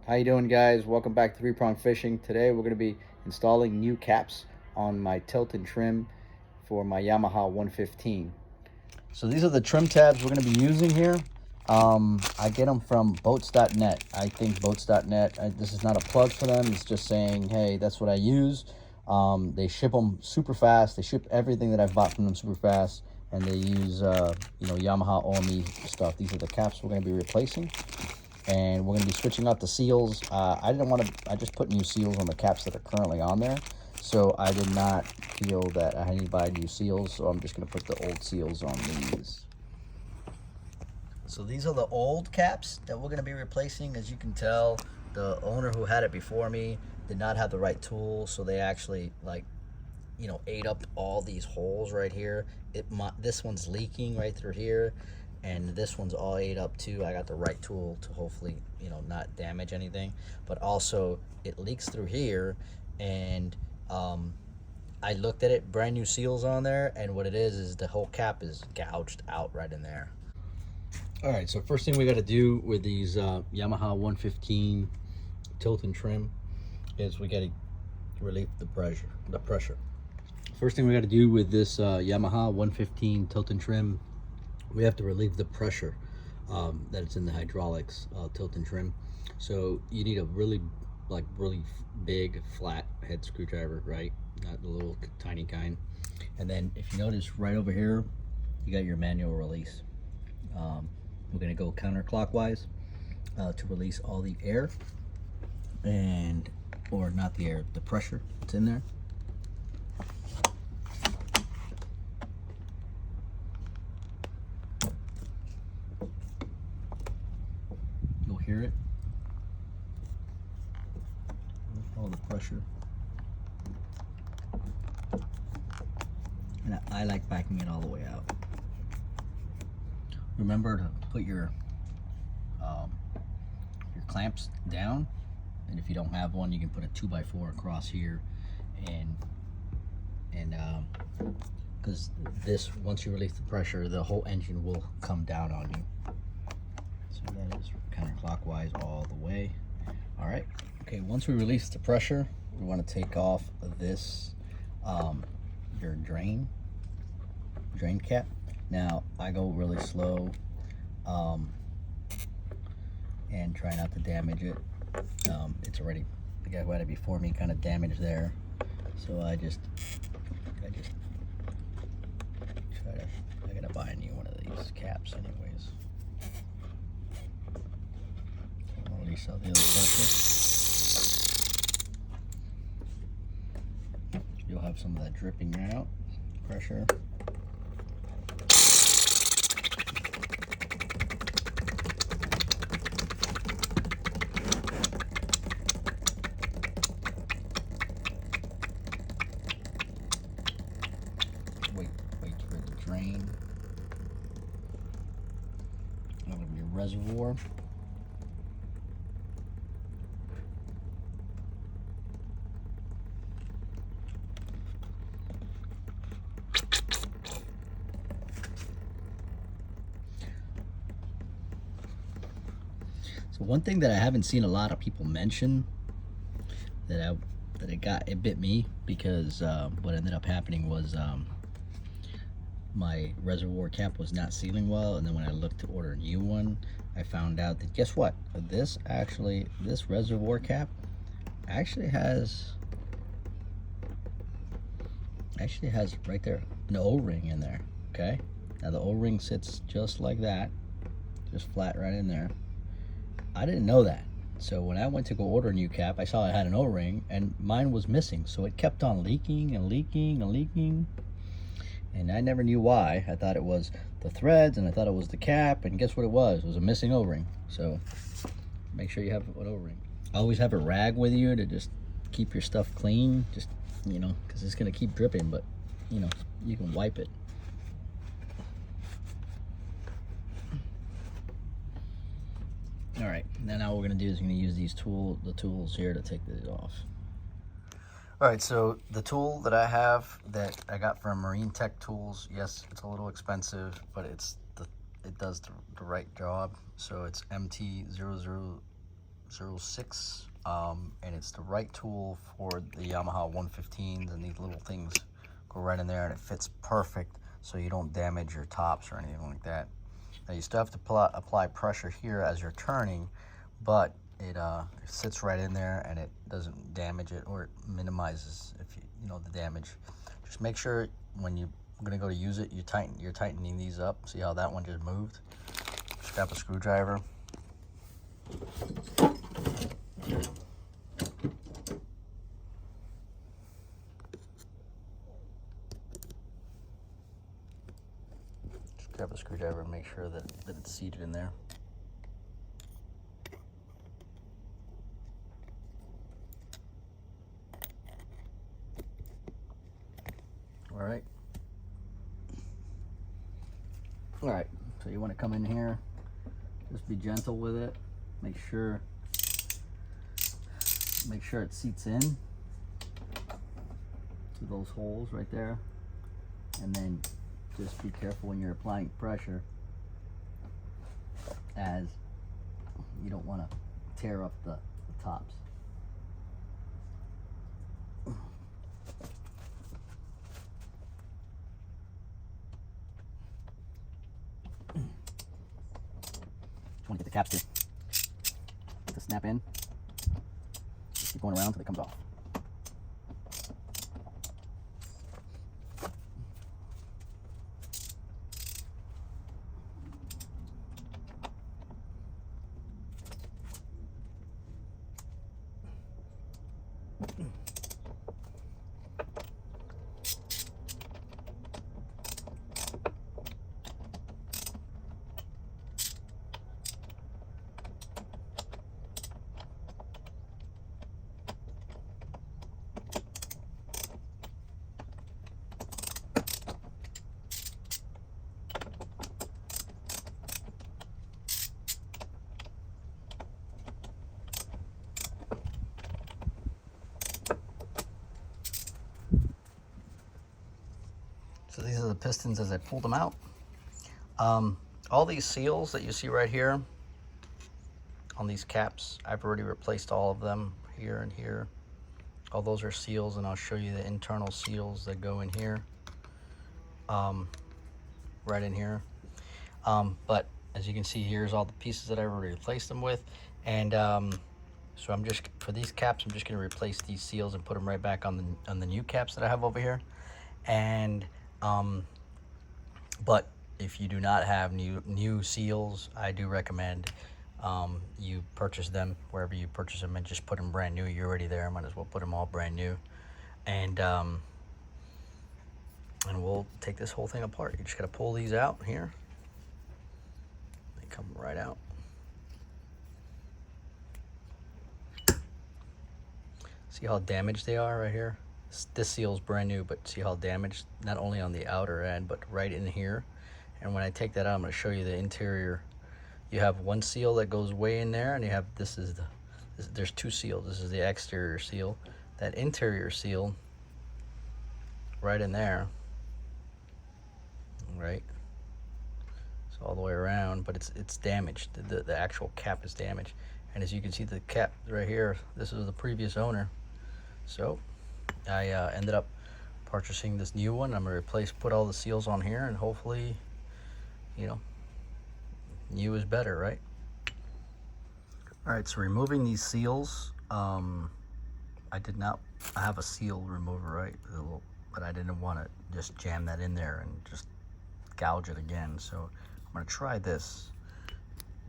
How you doing, guys? Welcome back to Three Prong Fishing. Today we're going to be installing new caps on my tilt and trim for my Yamaha 115. So these are the trim tabs we're going to be using here. I get them from boats.net. I think boats.net, this is not a plug for them. It's just saying, hey, that's what I use. They ship them super fast. They ship everything that I've bought from them super fast. And they use, Yamaha OME stuff. These are the caps we're going to be replacing. And we're going to be switching out the seals. I just put new seals on the caps that are currently on there. So I did not feel that I need to buy new seals. So I'm just going to put the old seals on these. So these are the old caps that we're going to be replacing. As you can tell, the owner who had it before me did not have the right tool. So they actually ate up all these holes right here. This one's leaking right through here. And this one's all ate up too. I got the right tool to hopefully, not damage anything. But also, it leaks through here. And I looked at it, brand new seals on there. And what it is the whole cap is gouged out right in there. All right, so first thing we got to do with these Yamaha 115 tilt and trim is we got to relieve the pressure. First thing we got to do with this Yamaha 115 tilt and trim, we have to relieve the pressure that it's in the hydraulics tilt and trim. So you need a really big flat head screwdriver, right? Not the little tiny kind. And then if you notice right over here, you got your manual release. We're gonna go counterclockwise to release all the air or not the air, the pressure that's in there. You'll hear it. All the pressure. And I like backing it all the way out. Remember to put your clamps down, and if you don't have one, you can put a 2x4 across here, and because once you release the pressure, the whole engine will come down on you. So that is counterclockwise all the way. All right. Okay. Once we release the pressure, we want to take off this your drain cap. Now I go really slow and try not to damage it. It's already, the guy who had it before me kind of damaged there, so I gotta buy a new one of these caps anyways. So I'll release out the other pressure. You'll have some of that dripping out pressure. Wait for it to drain out of your reservoir. So one thing that I haven't seen a lot of people mention that it bit me, because what ended up happening was my reservoir cap was not sealing well, and then when I looked to order a new one, I found out that, guess what, this reservoir cap actually has right there an O-ring in there. Okay, now the O-ring sits just like that, just flat right in there. I didn't know that. So when I went to go order a new cap, I saw it had an O-ring and mine was missing. So it kept on leaking and leaking and leaking. And I never knew why. I thought it was the threads, and I thought it was the cap, and guess what it was? It was a missing O-ring. So make sure you have an O-ring. Always have a rag with you to just keep your stuff clean, just, because it's going to keep dripping, but, you can wipe it. All right, now what we're going to do is we're going to use the tools here to take this off. All right, so the tool that I have that I got from Marine Tech Tools, yes, it's a little expensive, but it does the right job. So it's MT 06, and it's the right tool for the Yamaha 115s, and these little things go right in there and it fits perfect so you don't damage your tops or anything like that. Now you still have to apply pressure here as you're turning, but it sits right in there and it doesn't damage it, or it minimizes if you know the damage. Just make sure when you're gonna go to use it, you're tightening these up. See how that one just moved? Just grab a screwdriver. Just grab a screwdriver and make sure that it's seated in there. All right, so you want to come in here, just be gentle with it. Make sure it seats in to those holes right there, and then just be careful when you're applying pressure, as you don't want to tear up the tops. Want to get the caps to snap in. Just keep going around until it comes off. So these are the pistons as I pulled them out. All these seals that you see right here on these caps, I've already replaced all of them here and here. All those are seals, and I'll show you the internal seals that go in here, right in here. But as you can see, here's all the pieces that I've already replaced them with. And so I'm just, for these caps, I'm just gonna replace these seals and put them right back on the new caps that I have over here. And but if you do not have new seals, I do recommend you purchase them wherever you purchase them and just put them brand new. You're already there, might as well put them all brand new. And we'll take this whole thing apart. You just gotta pull these out here. They come right out. See how damaged they are right here? This seal is brand new, but see how damaged, not only on the outer end, but right in here. And when I take that out, I'm going to show you the interior. You have one seal that goes way in there, and you have, there's two seals. This is the exterior seal. That interior seal, right in there, right? So all the way around, but it's damaged. The actual cap is damaged. And as you can see, the cap right here, this is the previous owner. So I ended up purchasing this new one. I'm gonna put all the seals on here, and hopefully, you know, new is better, right? All right, so removing these seals, I have a seal remover, right? But I didn't want to just jam that in there and just gouge it again. So I'm gonna try this,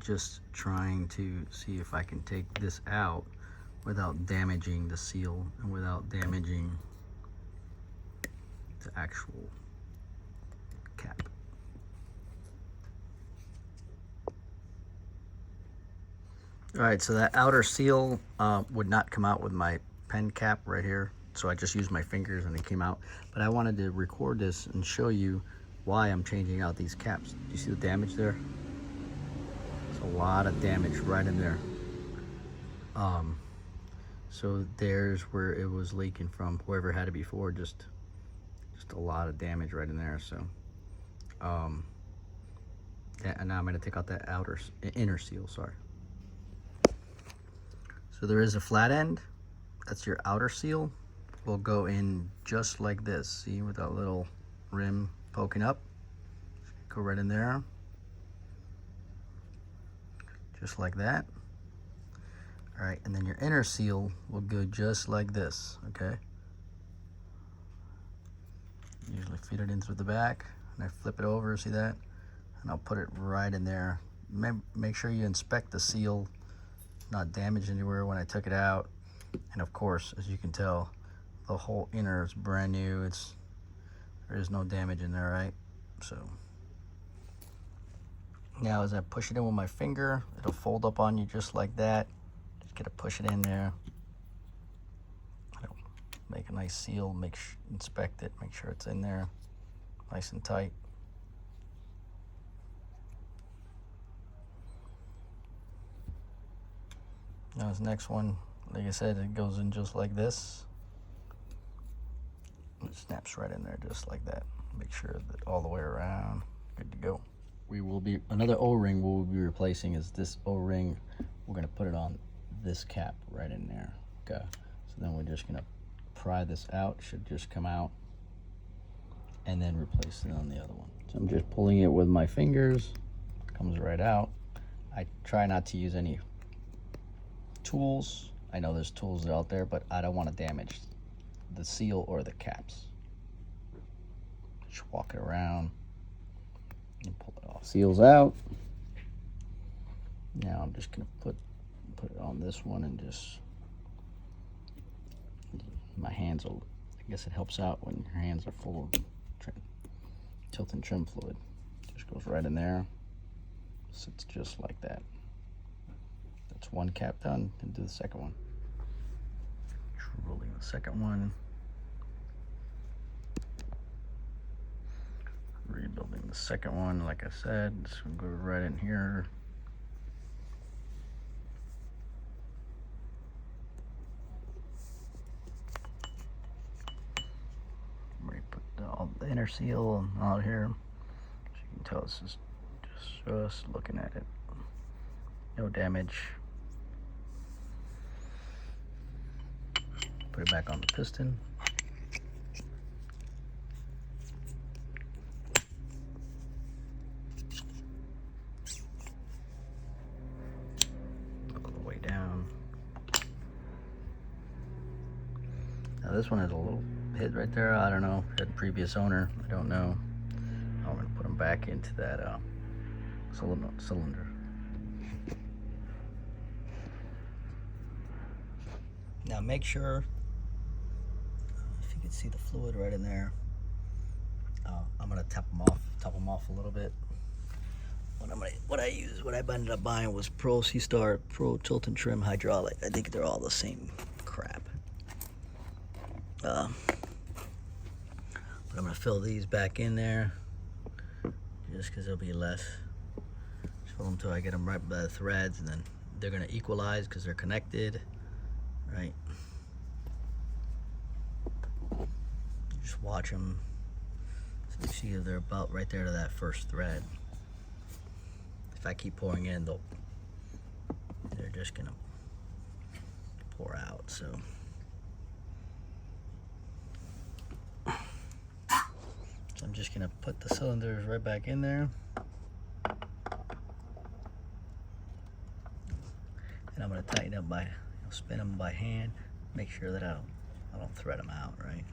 just trying to see if I can take this out without damaging the seal and without damaging the actual cap. All right, so that outer seal would not come out with my pen cap right here, so I just used my fingers and it came out. But I wanted to record this and show you why I'm changing out these caps. Do you see the damage there? There's a lot of damage right in there. So there's where it was leaking from, whoever had it before. Just a lot of damage right in there. So and now I'm going to take out that inner seal, sorry. So there is a flat end. That's your outer seal. Will go in just like this. See, with that little rim poking up. Go right in there. Just like that. All right, and then your inner seal will go just like this, okay? Usually feed it in through the back, and I flip it over, see that? And I'll put it right in there. Make sure you inspect the seal, not damaged anywhere when I took it out. And of course, as you can tell, the whole inner is brand new. There is no damage in there, right? So now as I push it in with my finger, it'll fold up on you just like that. Just gotta push it in there. Make a nice seal, inspect it, make sure it's in there, nice and tight. Now this next one, like I said, it goes in just like this. It snaps right in there just like that. Make sure that all the way around, good to go. Another O-ring we'll be replacing is this O-ring. We're gonna put it on this cap right in there, okay? So then we're just gonna pry this out, should just come out, and then replace it on the other one. So I'm just pulling it with my fingers, comes right out. I try not to use any tools. I know there's tools out there, but I don't want to damage the seal or the caps. Just walk it around and pull it off. Seal's out. Now I'm just gonna put it on this one and just, my hands will, I guess it helps out when your hands are full of tilt and trim fluid. Just goes right in there, sits just like that. That's one cap done, and do the second one. Rolling the second one. Rebuilding the second one, like I said, it's gonna go right in here. All the inner seal out here. As you can tell, this is just looking at it. No damage. Put it back on the piston. All the way down. Now this one has a little hit right there. I don't know. Had the previous owner. I don't know. I'm gonna put them back into that cylinder. Now make sure, if you can see the fluid right in there, I'm gonna top them off a little bit. What I ended up buying was Pro C-Star Pro Tilt and Trim Hydraulic. I think they're all the same crap. But I'm gonna fill these back in there, just because there'll be less. Just fill them till I get them right by the threads, and then they're gonna equalize because they're connected, right? Just watch them. So you see they're about right there to that first thread. If I keep pouring in, they're just gonna pour out. So I'm just gonna put the cylinders right back in there, and I'm gonna tighten up by, spin them by hand, make sure that I don't thread them out, right?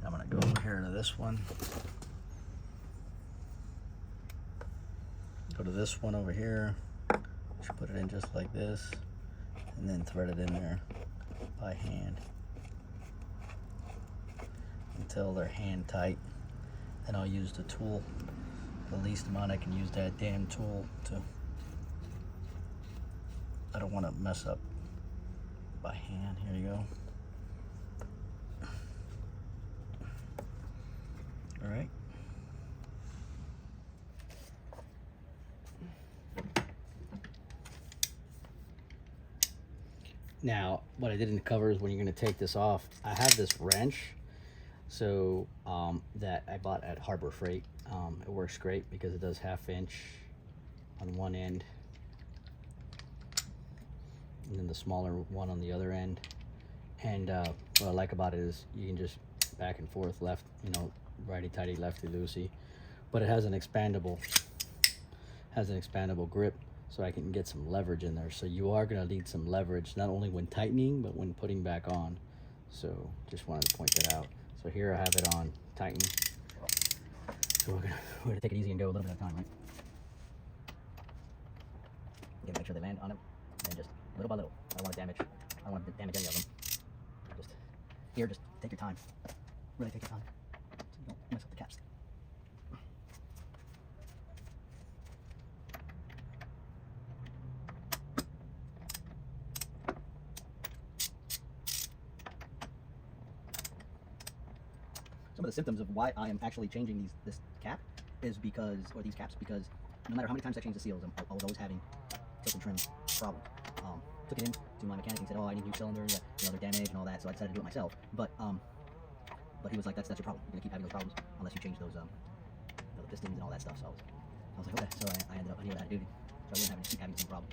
I'm gonna go over here to this one. Go to this one over here. Just put it in just like this, and then thread it in there by hand until they're hand tight. Then I'll use the tool, the least amount I can use that damn tool to, I don't want to mess up by hand. Here you go. All right. Now, what I didn't cover is when you're going to take this off, I have this wrench. So that I bought at Harbor Freight. It works great because it does 1/2 inch on one end and then the smaller one on the other end. And what I like about it is you can just back and forth, left, you know, righty tighty, lefty loosey. But it has an expandable grip, so I can get some leverage in there. So you are gonna need some leverage, not only when tightening, but when putting back on. So just wanted to point that out. So here I have it on tighten. So we're gonna take it easy and go a little bit at a time, right? You gotta make sure they land on it, and just little by little. I don't want to damage any of them. Just here, just take your time. Really take your time, so you don't mess up the caps. Some of the symptoms of why I am actually changing this cap is because, or these caps, because no matter how many times I change the seals, I was always having tilt and trim problems. Took it in to my mechanic and said, "Oh, I need new cylinders, you know, they're damaged and all that." So I decided to do it myself. But he was like, "That's your problem. You're gonna keep having those problems unless you change those the pistons and all that stuff." So I was like, "Okay." So I ended up here at duty, so I wouldn't have to keep having the same problem.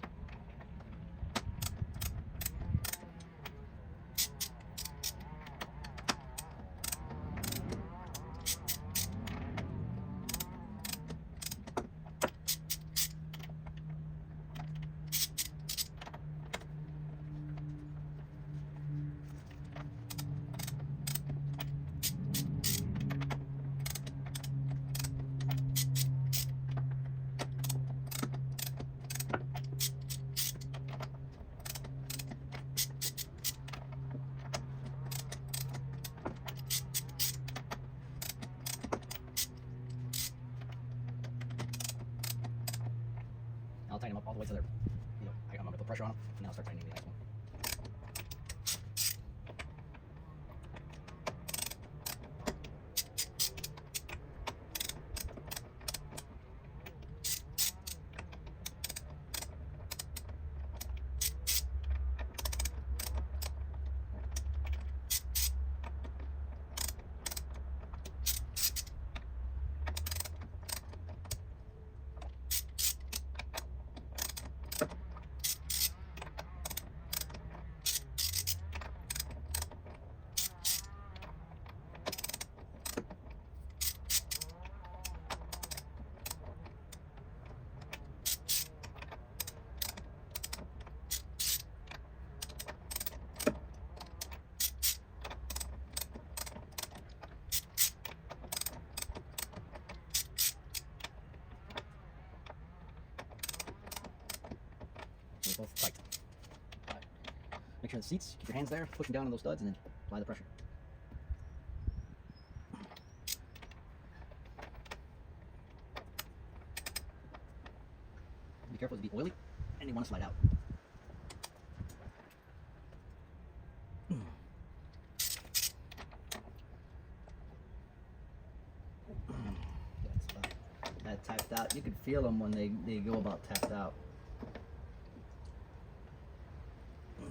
I'll tighten them up all the way to their, you know, I'm gonna put pressure on them, and then I'll start tightening the next one. They're both tight. Right. Make sure the seats, keep your hands there, push them down on those studs, and then apply the pressure. Be careful to be oily, and you want to slide out. That tapped out. You can feel them when they go about tapped out.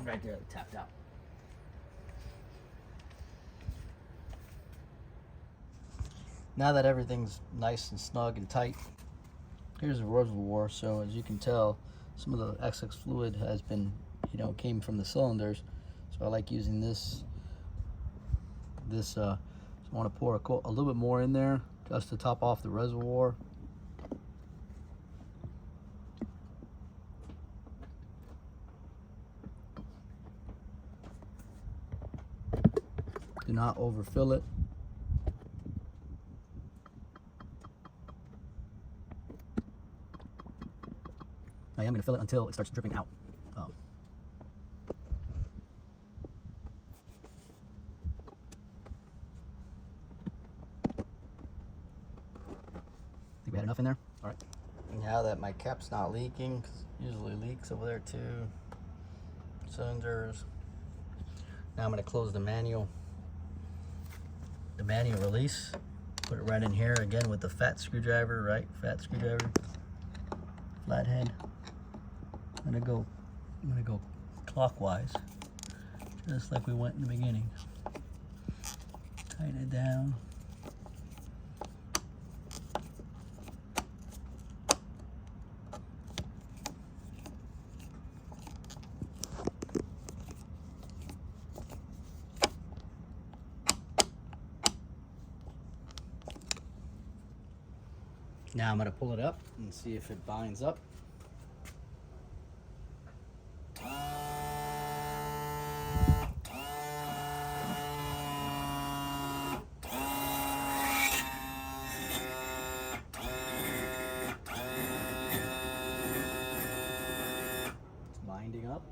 Right there, tapped out. Now that everything's nice and snug and tight, here's the reservoir. So as you can tell, some of the excess fluid has been, you know, came from the cylinders. So I like using this. So I want to pour a little bit more in there just to top off the reservoir. Do not overfill it. I am going to fill it until it starts dripping out. I think we had enough in there. All right. Now that my cap's not leaking, 'cause it usually leaks over there too. Cylinders. Now I'm going to close the manual release. Put it right in here again with the fat screwdriver, right? Fat screwdriver. Flathead. I'm gonna go clockwise, just like we went in the beginning. Tighten it down. Now I'm going to pull it up and see if it binds up. Binding up.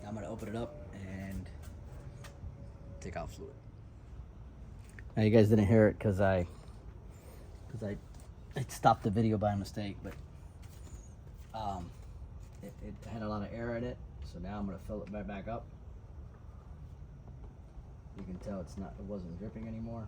I'm going to open it up and take out fluid. Now you guys didn't hear it because I stopped the video by mistake, but it had a lot of air in it, so now I'm going to fill it right back up. You can tell it wasn't dripping anymore.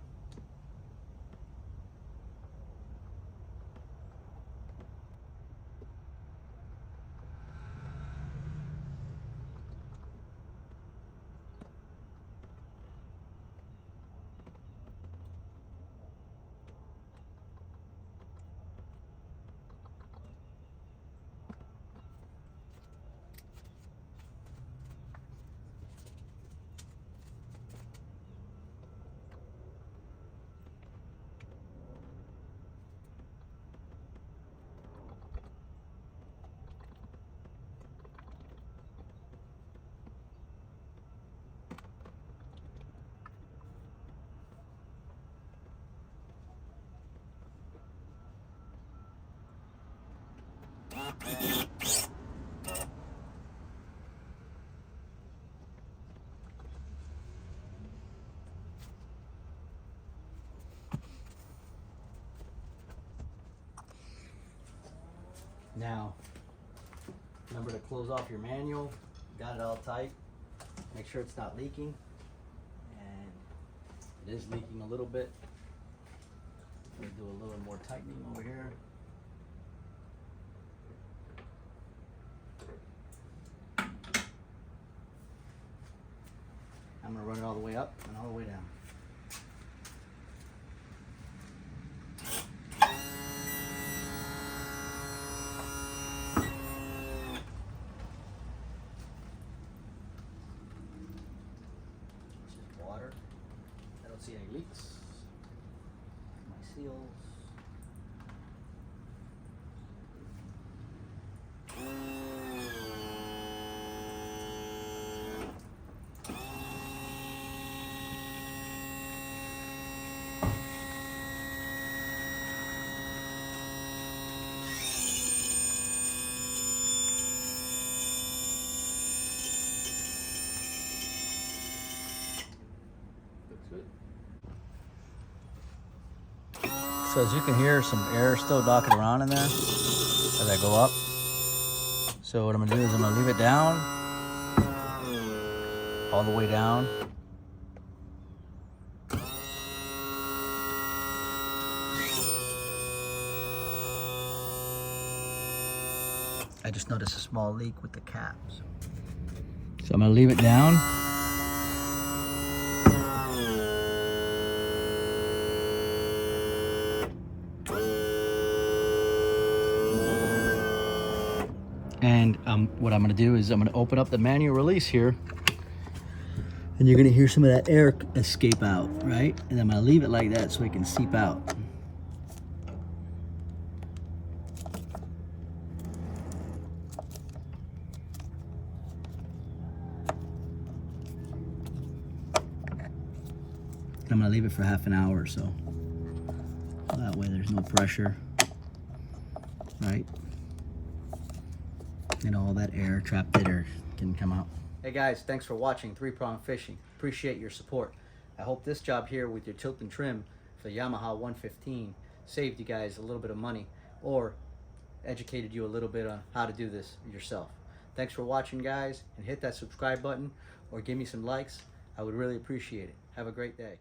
Now, remember to close off your manual. Got it all tight. Make sure it's not leaking. And it is leaking a little bit. I'm going to do a little more tightening over here. I'm going to run it all the way up and all the way down. Water. I don't see any leaks. My seals. So as you can hear, some air still knocking around in there as I go up. So what I'm gonna do is I'm gonna leave it down, all the way down. I just noticed a small leak with the caps. So I'm gonna leave it down. And what I'm going to do is I'm going to open up the manual release here, and you're going to hear some of that air escape out, right? And I'm going to leave it like that so it can seep out. I'm going to leave it for half an hour or so. That way there's no pressure, right? And all that air, trapped air, can come out. Hey guys, thanks for watching 3-Prong Fishing. Appreciate your support. I hope this job here with your tilt and trim for the Yamaha 115 saved you guys a little bit of money or educated you a little bit on how to do this yourself. Thanks for watching, guys, and hit that subscribe button or give me some likes. I would really appreciate it. Have a great day.